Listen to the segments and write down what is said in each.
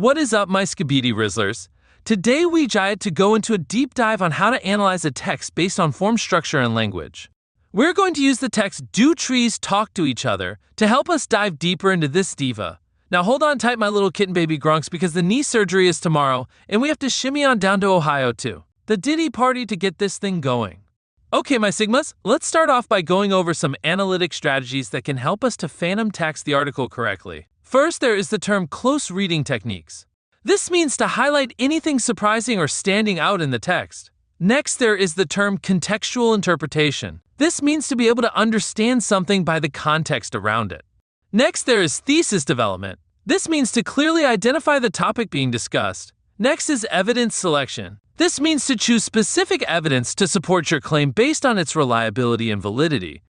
What is up, my Skibidi Rizzlers? Today we tried to go into a deep dive on how to analyze a text based on form, structure, and language. We're going to use the text "Do trees talk to each other" to help us dive deeper into this diva. Now hold on tight, my little kitten baby grunks, because the knee surgery is tomorrow and we have to shimmy on down to Ohio to the Diddy party to get this thing going. Okay, my Sigmas, let's start off by going over some analytic strategies that can help us to phantom text the article correctly. First, there is the term close reading techniques. This means to highlight anything surprising or standing out in the text. Next, there is the term contextual interpretation. This means to be able to understand something by the context around it. Next, there is thesis development. This means to clearly identify the topic being discussed. Next is evidence selection. This means to choose specific evidence to support your claim based on its reliability and validity.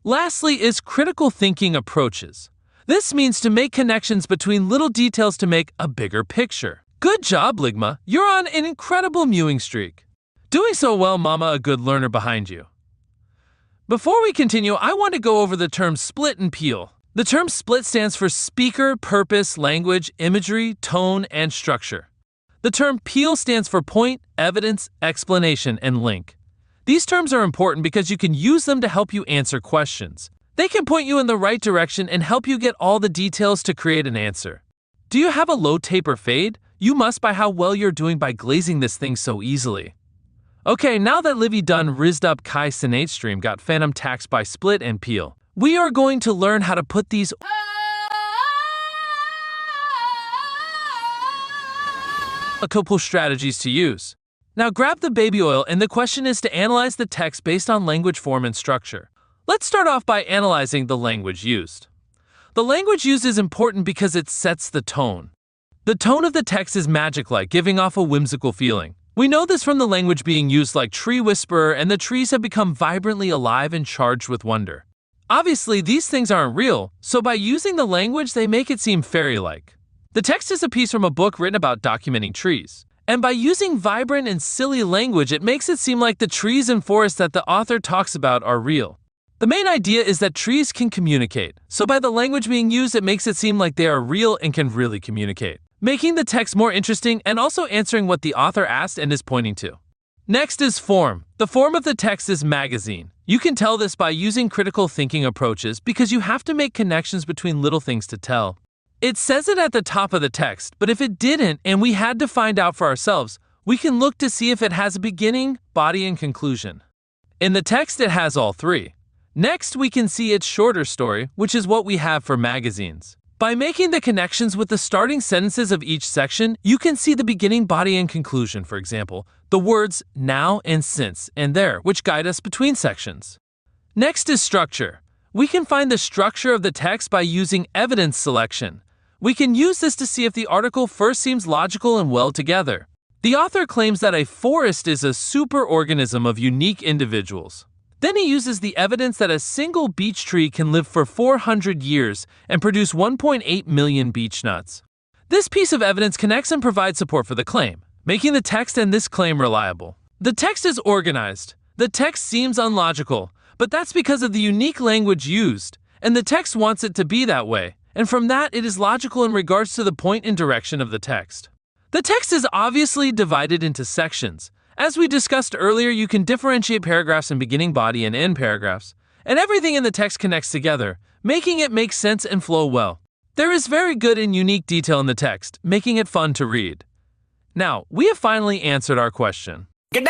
Lastly is critical thinking approaches. This means to make connections between little details to make a bigger picture. Good job, Ligma. You're on an incredible mewing streak. Doing so well, mama, a good learner behind you. Before we continue, I want to go over the terms split and peel. The term split stands for speaker, purpose, language, imagery, tone, and structure. The term peel stands for point, evidence, explanation, and link. These terms are important because you can use them to help you answer questions. They can point you in the right direction and help you get all the details to create an answer. Do you have a low taper fade? You must, by how well you're doing by glazing this thing so easily. Okay, now that Livy Dunn rizzed up Kai Senate stream got phantom taxed by split and peel, we are going to learn how to put these a couple strategies to use. Now grab the baby oil, and the question is to analyze the text based on language, form, and structure. Let's start off by analyzing the language used. The language used is important because it sets the tone. The tone of the text is magic-like, giving off a whimsical feeling. We know this from the language being used like tree whisperer, and the trees have become vibrantly alive and charged with wonder. Obviously, these things aren't real, so by using the language, they make it seem fairy-like. The text is a piece from a book written about documenting trees. And by using vibrant and silly language, it makes it seem like the trees and forests that the author talks about are real. The main idea is that trees can communicate, so by the language being used, it makes it seem like they are real and can really communicate, making the text more interesting and also answering what the author asked and is pointing to. Next is form. The form of the text is magazine. You can tell this by using critical thinking approaches because you have to make connections between little things to tell. It says it at the top of the text, but if it didn't and we had to find out for ourselves, we can look to see if it has a beginning, body, and conclusion. In the text, it has all three. Next, we can see its shorter story, which is what we have for magazines. By making the connections with the starting sentences of each section, you can see the beginning, body, and conclusion, for example, the words now and since and there, which guide us between sections. Next is structure. We can find the structure of the text by using evidence selection. We can use this to see if the article first seems logical and well together. The author claims that a forest is a superorganism of unique individuals. Then he uses the evidence that a single beech tree can live for 400 years and produce 1.8 million beech nuts. This piece of evidence connects and provides support for the claim, making the text and this claim reliable. The text is organized. The text seems unlogical, but that's because of the unique language used, and the text wants it to be that way, and from that it is logical in regards to the point and direction of the text. The text is obviously divided into sections. As we discussed earlier, you can differentiate paragraphs in beginning, body, and end paragraphs, and everything in the text connects together, making it make sense and flow well. There is very good and unique detail in the text, making it fun to read. Now, we have finally answered our question. Stay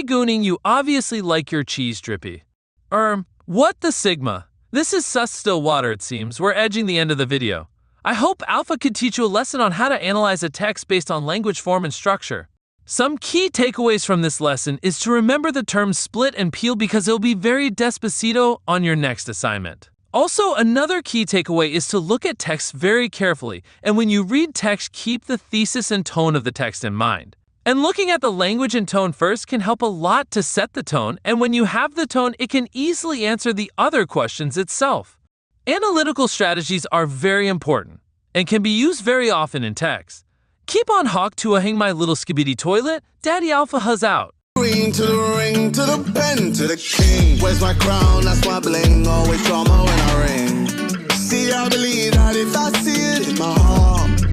gooning, you obviously like your cheese drippy. What the Sigma? This is sus still water, it seems. We're edging the end of the video. I hope Alpha could teach you a lesson on how to analyze a text based on language, form, and structure. Some key takeaways from this lesson is to remember the terms split and peel because it'll be very despacito on your next assignment. Also, another key takeaway is to look at text very carefully, and when you read text, keep the thesis and tone of the text in mind. And looking at the language and tone first can help a lot to set the tone, and when you have the tone, it can easily answer the other questions itself. Analytical strategies are very important and can be used very often in text. Keep on hawk to a hang my little skibidi toilet, Daddy Alpha has out. Ring to the ring, to the pen, to the king. Where's my crown? That's my bling. Always drama when I ring. See, I believe that if I see it in my heart.